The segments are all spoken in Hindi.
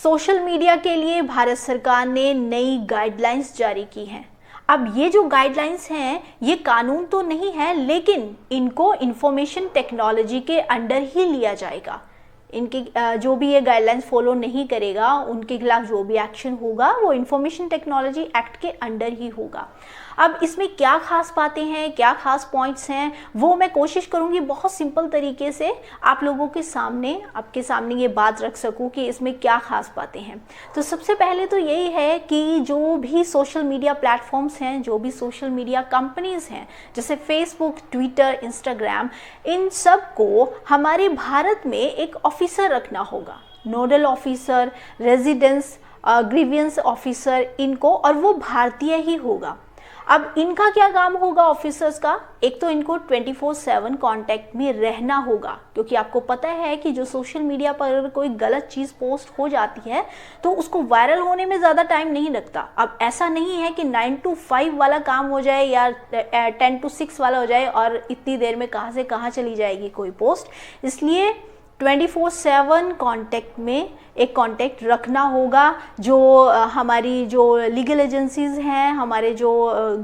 सोशल मीडिया के लिए भारत सरकार ने नई गाइडलाइंस जारी की हैं। अब ये जो गाइडलाइंस हैं ये कानून तो नहीं है, लेकिन इनको इंफॉर्मेशन टेक्नोलॉजी के अंडर ही लिया जाएगा। इनके जो भी ये गाइडलाइंस फॉलो नहीं करेगा उनके खिलाफ जो भी एक्शन होगा वो इंफॉर्मेशन टेक्नोलॉजी एक्ट के अंडर ही होगा। अब इसमें क्या खास बातें हैं, क्या खास पॉइंट्स हैं, वो मैं कोशिश करूंगी बहुत सिंपल तरीके से आप लोगों के सामने आपके सामने ये बात रख सकूं कि इसमें क्या खास बातें हैं। तो सबसे पहले तो यही है कि जो भी सोशल मीडिया प्लेटफॉर्म्स हैं, जो भी सोशल मीडिया कंपनीज हैं जैसे फेसबुक, ट्विटर, इंस्टाग्राम, इन सब को हमारे भारत में एक ऑफिसर रखना होगा, nodal officer, residence grievance officer इनको, और वो भारतीय ही होगा। अब इनका क्या काम होगा ऑफिसर्स का? एक तो इनको 24/7 कांटेक्ट में रहना होगा, क्योंकि आपको पता है कि जो सोशल मीडिया पर अगर कोई गलत चीज़ पोस्ट हो जाती है तो उसको वायरल होने में ज़्यादा टाइम नहीं लगता। अब ऐसा नहीं है कि 9 to 5 वाला काम हो जाए या 10 to 6 वाला हो जाए और इतनी देर में कहाँ से कहाँ चली जाएगी कोई पोस्ट। इसलिए 24/7 कांटेक्ट में एक कांटेक्ट रखना होगा। जो हमारी जो लीगल एजेंसीज हैं, हमारे जो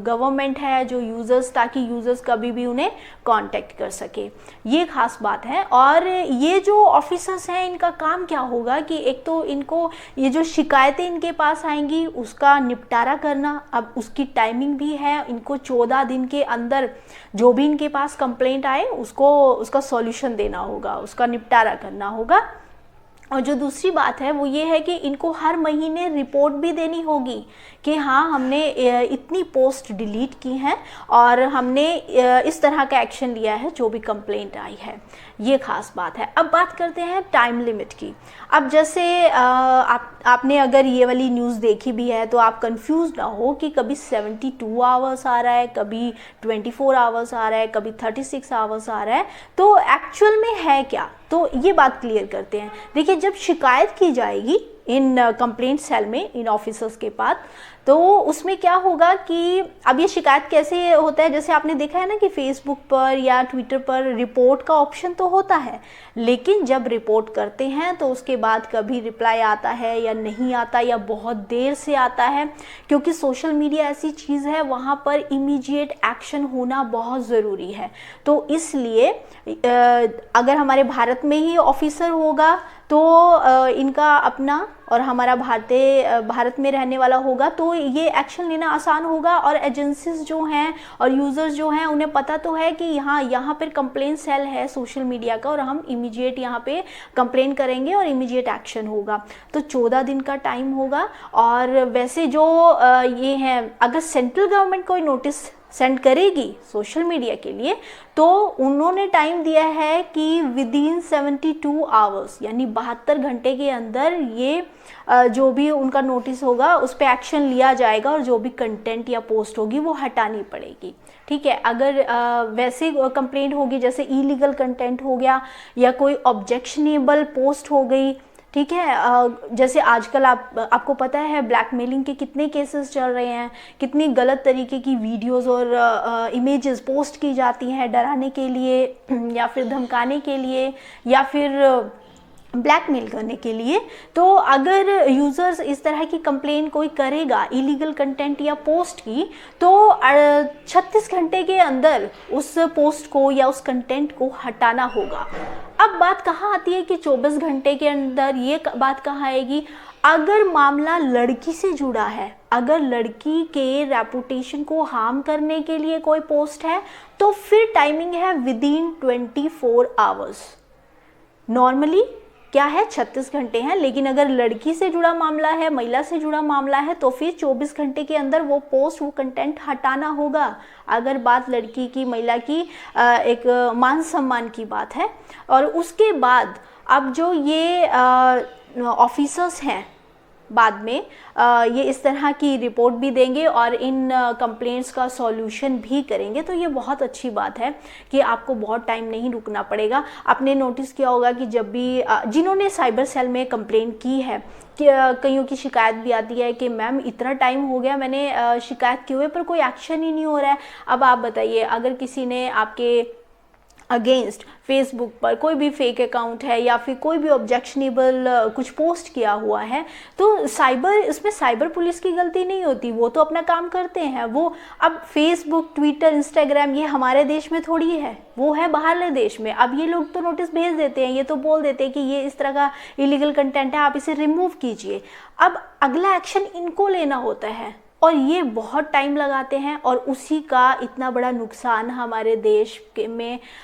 गवर्नमेंट है, जो यूज़र्स, ताकि यूज़र्स कभी भी उन्हें कांटेक्ट कर सके, ये खास बात है। और ये जो ऑफिसर्स हैं इनका काम क्या होगा कि एक तो इनको ये जो शिकायतें इनके पास आएंगी उसका निपटारा करना। अब उसकी टाइमिंग भी है, इनको 14 दिन के अंदर जो भी इनके पास कंप्लेंट आए उसका सॉल्यूशन देना होगा, उसका निपटारा करना होगा। और जो दूसरी बात है वो ये है कि इनको हर महीने रिपोर्ट भी देनी होगी कि हाँ हमने इतनी पोस्ट डिलीट की हैं और हमने इस तरह का एक्शन लिया है जो भी कंप्लेंट आई है। ये खास बात है। अब बात करते हैं टाइम लिमिट की। अब जैसे आपने अगर ये वाली न्यूज़ देखी भी है तो आप कंफ्यूज ना हो कि कभी 72 आवर्स आ रहा है, कभी 24 आवर्स आ रहा है, कभी 36 आवर्स आ रहा है, तो एक्चुअल में है क्या, तो ये बात क्लियर करते हैं। देखिए, जब शिकायत की जाएगी इन कंप्लेंट सेल में, इन ऑफिसर्स के पास, तो उसमें क्या होगा कि अब ये शिकायत कैसे होता है, जैसे आपने देखा है ना कि फेसबुक पर या ट्विटर पर रिपोर्ट का ऑप्शन तो होता है, लेकिन जब रिपोर्ट करते हैं तो उसके बाद कभी रिप्लाई आता है या नहीं आता, या बहुत देर से आता है, क्योंकि सोशल मीडिया ऐसी चीज़ है वहाँ पर इमीडिएट एक्शन होना बहुत ज़रूरी है। तो इसलिए अगर हमारे भारत में ही ऑफिसर होगा तो इनका अपना और हमारा भारत में रहने वाला होगा तो ये एक्शन लेना आसान होगा। और एजेंसीज जो हैं और यूज़र्स जो हैं उन्हें पता तो है कि यहाँ पर कंप्लेंट सेल है सोशल मीडिया का और हम इमीडिएट यहाँ पे कंप्लेन करेंगे और इमीडिएट एक्शन होगा। तो 14 दिन का टाइम होगा। और वैसे जो ये हैं, अगर सेंट्रल गवर्नमेंट कोई नोटिस सेंड करेगी सोशल मीडिया के लिए तो उन्होंने टाइम दिया है कि विदिन 72 आवर्स, यानी 72 घंटे के अंदर ये जो भी उनका नोटिस होगा उस पर एक्शन लिया जाएगा और जो भी कंटेंट या पोस्ट होगी वो हटानी पड़ेगी। ठीक है। अगर वैसे कंप्लेंट होगी जैसे इलीगल कंटेंट हो गया या कोई ऑब्जेक्शनेबल पोस्ट हो गई, ठीक है, जैसे आजकल आपको पता है ब्लैकमेलिंग के कितने केसेस चल रहे हैं, कितनी गलत तरीके की वीडियोस और इमेजेस पोस्ट की जाती हैं डराने के लिए या फिर धमकाने के लिए या फिर ब्लैकमेल करने के लिए। तो अगर यूज़र्स इस तरह की कंप्लेन कोई करेगा इलीगल कंटेंट या पोस्ट की, तो 36 घंटे के अंदर उस पोस्ट को या उस कंटेंट को हटाना होगा। अब बात कहाँ आती है कि 24 घंटे के अंदर, ये बात कहाँ आएगी अगर मामला लड़की से जुड़ा है, अगर लड़की के रेपुटेशन को हार्म करने के लिए कोई पोस्ट है तो फिर टाइमिंग है विदिन 24 आवर्स। नॉर्मली क्या है 36 घंटे हैं, लेकिन अगर लड़की से जुड़ा मामला है, महिला से जुड़ा मामला है तो फिर 24 घंटे के अंदर वो पोस्ट, वो कंटेंट हटाना होगा। अगर बात लड़की की, महिला की एक मान सम्मान की बात है। और उसके बाद अब जो ये ऑफिसर्स हैं बाद में ये इस तरह की रिपोर्ट भी देंगे और इन कंप्लेंट्स का सॉल्यूशन भी करेंगे। तो ये बहुत अच्छी बात है कि आपको बहुत टाइम नहीं रुकना पड़ेगा। आपने नोटिस किया होगा कि जब भी जिन्होंने साइबर सेल में कंप्लेंट की है कि कईयों की शिकायत भी आती है कि मैम इतना टाइम हो गया मैंने शिकायत किए हुए पर कोई एक्शन ही नहीं हो रहा है। अब आप बताइए, अगर किसी ने आपके अगेंस्ट फेसबुक पर कोई भी फेक अकाउंट है या फिर कोई भी ऑब्जेक्शनेबल कुछ पोस्ट किया हुआ है, तो इसमें साइबर पुलिस की गलती नहीं होती, वो तो अपना काम करते हैं। वो अब फेसबुक, ट्विटर, इंस्टाग्राम ये हमारे देश में थोड़ी है, वो है बाहरले देश में। अब ये लोग तो नोटिस भेज देते हैं, ये तो बोल देते हैं कि ये इस तरह का इलीगल कंटेंट है, आप इसे रिमूव कीजिए। अब अगला एक्शन इनको लेना होता है और ये बहुत टाइम लगाते हैं और उसी का इतना बड़ा नुकसान हमारे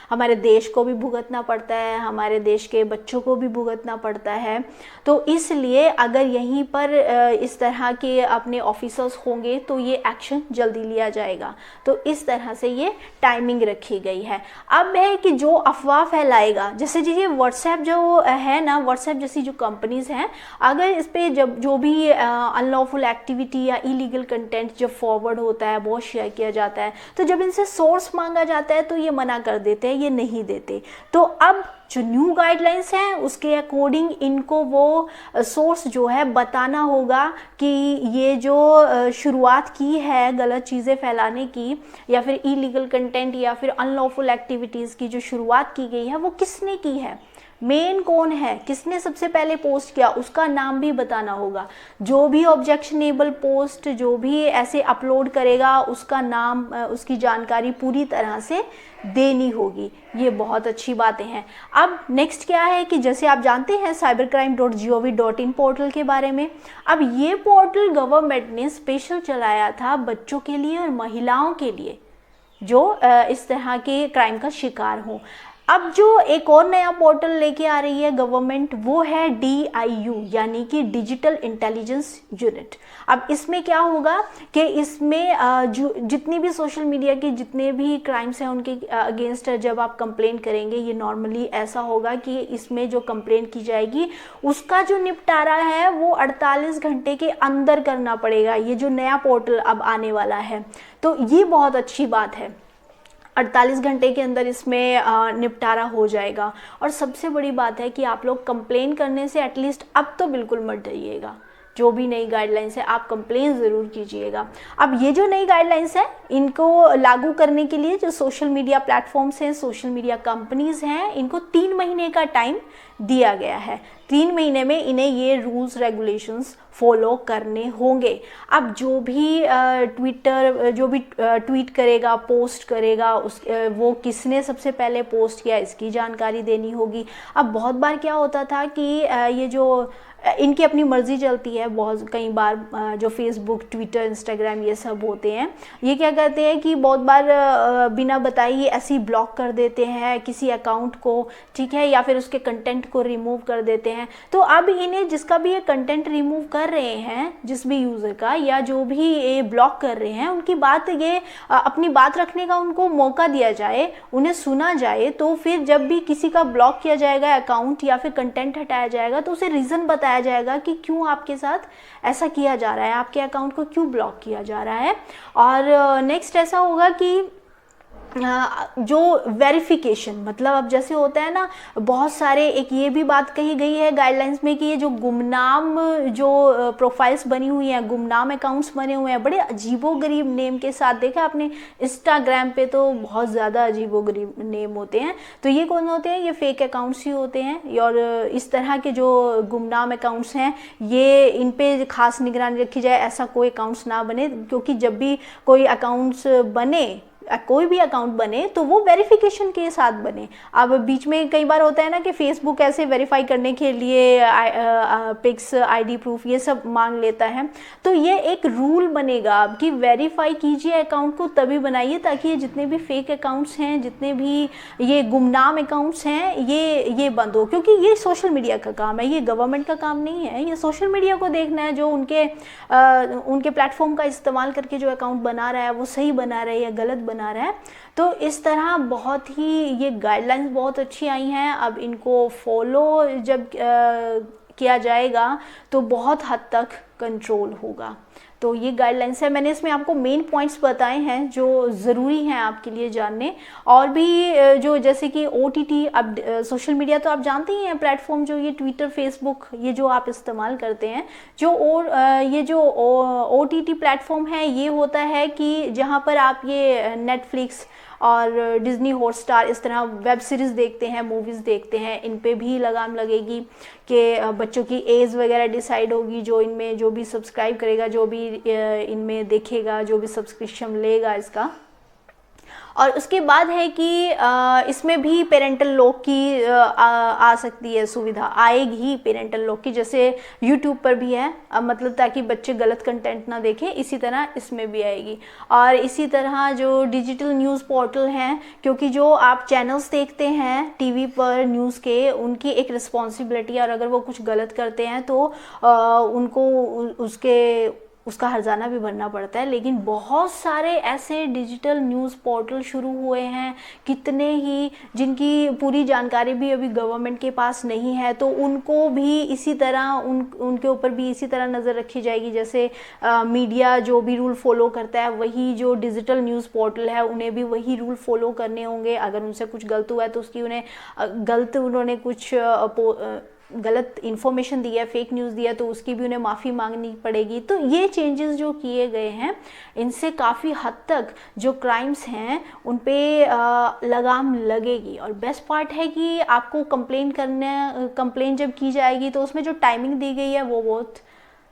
हमारे देश को भी भुगतना पड़ता है, हमारे देश के बच्चों को भी भुगतना पड़ता है। तो इसलिए अगर यहीं पर इस तरह के अपने ऑफिसर्स होंगे तो ये एक्शन जल्दी लिया जाएगा। तो इस तरह से ये टाइमिंग रखी गई है। अब है कि जो अफवाह फैलाएगा, जैसे ये व्हाट्सएप जो है ना, व्हाट्सएप जैसी जो कंपनीज हैं, अगर इस पर जब जो भी अनलॉफुल एक्टिविटी या इलीगल कंटेंट जब फॉरवर्ड होता है, बहुत शेयर किया जाता है, तो जब इनसे सोर्स मांगा जाता है तो ये मना कर देते हैं, ये नहीं देते। तो अब जो न्यू गाइडलाइंस हैं उसके अकॉर्डिंग इनको वो सोर्स जो है बताना होगा कि ये जो शुरुआत की है गलत चीज़ें फैलाने की या फिर इलीगल कंटेंट या फिर अनलॉफुल एक्टिविटीज़ की जो शुरुआत की गई है वो किसने की है, मेन कौन है, किसने सबसे पहले पोस्ट किया, उसका नाम भी बताना होगा। जो भी ऑब्जेक्शनेबल पोस्ट जो भी ऐसे अपलोड करेगा उसका नाम, उसकी जानकारी पूरी तरह से देनी होगी। ये बहुत अच्छी बातें हैं। अब नेक्स्ट क्या है कि जैसे आप जानते हैं cybercrime.gov.in पोर्टल के बारे में। अब ये पोर्टल गवर्नमेंट ने स्पेशल चलाया था बच्चों के लिए और महिलाओं के लिए जो इस तरह के क्राइम का शिकार हो। अब जो एक और नया पोर्टल लेके आ रही है गवर्नमेंट, वो है DIU यानी कि डिजिटल इंटेलिजेंस यूनिट। अब इसमें क्या होगा कि इसमें जितनी भी सोशल मीडिया के जितने भी क्राइम्स हैं उनके अगेंस्ट जब आप कंप्लेन करेंगे, ये नॉर्मली ऐसा होगा कि इसमें जो कंप्लेन की जाएगी उसका जो निपटारा है वो 48 घंटे के अंदर करना पड़ेगा। ये जो नया पोर्टल अब आने वाला है, तो ये बहुत अच्छी बात है। 48 घंटे के अंदर इसमें निपटारा हो जाएगा। और सबसे बड़ी बात है कि आप लोग कंप्लेन करने से एटलीस्ट अब तो बिल्कुल मत डरिएगा। जो भी नई गाइडलाइंस है आप कंप्लेन ज़रूर कीजिएगा। अब ये जो नई गाइडलाइंस है इनको लागू करने के लिए जो सोशल मीडिया प्लेटफॉर्म्स हैं, सोशल मीडिया कंपनीज़ हैं, इनको 3 महीने का टाइम दिया गया है। 3 महीने में इन्हें ये रूल्स रेगुलेशंस फॉलो करने होंगे। अब जो भी ट्वीट करेगा, पोस्ट करेगा, वो किसने सबसे पहले पोस्ट किया इसकी जानकारी देनी होगी। अब बहुत बार क्या होता था कि ये जो इनकी अपनी मर्जी चलती है, बहुत कई बार जो फेसबुक, ट्विटर, इंस्टाग्राम ये सब होते हैं, ये क्या करते हैं कि बहुत बार बिना बताए ही ऐसे ही ब्लॉक कर देते हैं किसी अकाउंट को, ठीक है, या फिर उसके कंटेंट को रिमूव कर देते हैं। तो अब इन्हें जिसका भी ये कंटेंट रिमूव कर रहे हैं, जिस भी यूज़र का या जो भी ये ब्लॉक कर रहे हैं, उनकी बात ये अपनी बात रखने का उनको मौका दिया जाए, उन्हें सुना जाए। तो फिर जब भी किसी का ब्लॉक किया जाएगा अकाउंट या फिर कंटेंट हटाया जाएगा तो उसे रीज़न बताया जाएगा कि क्यों आपके साथ ऐसा किया जा रहा है, आपके अकाउंट को क्यों ब्लॉक किया जा रहा है। और नेक्स्ट ऐसा होगा कि जो वेरिफिकेशन, मतलब अब जैसे होता है ना, बहुत सारे, एक ये भी बात कही गई है गाइडलाइंस में कि ये जो गुमनाम जो प्रोफाइल्स बनी हुई हैं, गुमनाम अकाउंट्स बने हुए हैं बड़े अजीबोगरीब नेम के साथ, देखा आपने इंस्टाग्राम पे तो बहुत ज़्यादा अजीबोगरीब नेम होते हैं। तो ये कौन होते हैं? ये फेक अकाउंट्स ही होते हैं। और इस तरह के जो गुमनाम अकाउंट्स हैं ये इन पे खास निगरानी रखी जाए, ऐसा कोई अकाउंट्स ना बने, क्योंकि जब भी कोई अकाउंट्स बने, कोई भी अकाउंट बने तो वो वेरिफिकेशन के साथ बने। अब बीच में कई बार होता है ना कि फेसबुक ऐसे वेरीफाई करने के लिए पिक्स, आईडी प्रूफ ये सब मांग लेता है। तो ये एक रूल बनेगा अब कि वेरीफाई कीजिए अकाउंट को, तभी बनाइए, ताकि ये जितने भी फेक अकाउंट्स हैं, जितने भी ये गुमनाम अकाउंट्स हैं, ये बंद हो। क्योंकि ये सोशल मीडिया का काम है, ये गवर्नमेंट का काम नहीं है। ये सोशल मीडिया को देखना है, जो उनके प्लेटफॉर्म का इस्तेमाल करके जो अकाउंट बना रहा है वो सही बना रहा है या गलत बना रहा है। तो इस तरह बहुत ही ये गाइडलाइंस बहुत अच्छी आई हैं। अब इनको फॉलो जब किया जाएगा तो बहुत हद तक कंट्रोल होगा। तो ये गाइडलाइंस है, मैंने इसमें आपको मेन पॉइंट्स बताए हैं जो ज़रूरी हैं आपके लिए जानने। और भी जो जैसे कि OTT, अब सोशल मीडिया तो आप जानते ही हैं, प्लेटफॉर्म जो ये ट्विटर, फेसबुक, ये जो आप इस्तेमाल करते हैं, ये जो OTT प्लेटफॉर्म है, ये होता है कि जहाँ पर आप ये नेटफ्लिक्स और डिज्नी हॉटस्टार इस तरह वेब सीरीज़ देखते हैं, मूवीज़ देखते हैं, इन पे भी लगाम लगेगी कि बच्चों की एज वगैरह डिसाइड होगी। जो इनमें जो भी सब्सक्राइब करेगा, जो भी इनमें देखेगा, जो भी सब्सक्रिप्शन लेगा इसका। और उसके बाद है कि इसमें भी पेरेंटल लॉक की आ सकती है, सुविधा आएगी ही पेरेंटल लॉक की, जैसे यूट्यूब पर भी है, मतलब ताकि बच्चे गलत कंटेंट ना देखें, इसी तरह इसमें भी आएगी। और इसी तरह जो डिजिटल न्यूज़ पोर्टल हैं, क्योंकि जो आप चैनल्स देखते हैं टीवी पर न्यूज़ के, उनकी एक रिस्पॉन्सिबिलिटी है, और अगर वो कुछ गलत करते हैं तो उनको उसका हर्जाना भी भरना पड़ता है। लेकिन बहुत सारे ऐसे डिजिटल न्यूज़ पोर्टल शुरू हुए हैं, कितने ही, जिनकी पूरी जानकारी भी अभी गवर्नमेंट के पास नहीं है, तो उनको भी इसी तरह उनके ऊपर भी इसी तरह नज़र रखी जाएगी। जैसे मीडिया जो भी रूल फॉलो करता है, वही जो डिजिटल न्यूज़ पोर्टल है उन्हें भी वही रूल फॉलो करने होंगे। अगर उनसे कुछ गलत हुआ है तो उसकी उन्होंने कुछ गलत इन्फॉर्मेशन दिया है, फेक न्यूज़ दिया, तो उसकी भी उन्हें माफ़ी मांगनी पड़ेगी। तो ये चेंजेस जो किए गए हैं, इनसे काफ़ी हद तक जो क्राइम्स हैं उन पे लगाम लगेगी। और बेस्ट पार्ट है कि आपको कंप्लेन जब की जाएगी तो उसमें जो टाइमिंग दी गई है वो बहुत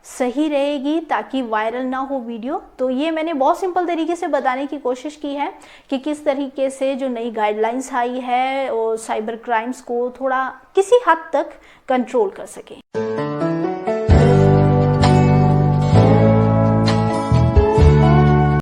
सही रहेगी, ताकि वायरल ना हो वीडियो। तो ये मैंने बहुत सिंपल तरीके से बताने की कोशिश की है कि किस तरीके से जो नई गाइडलाइंस आई है और साइबर क्राइम्स को थोड़ा किसी हद तक कंट्रोल कर सके।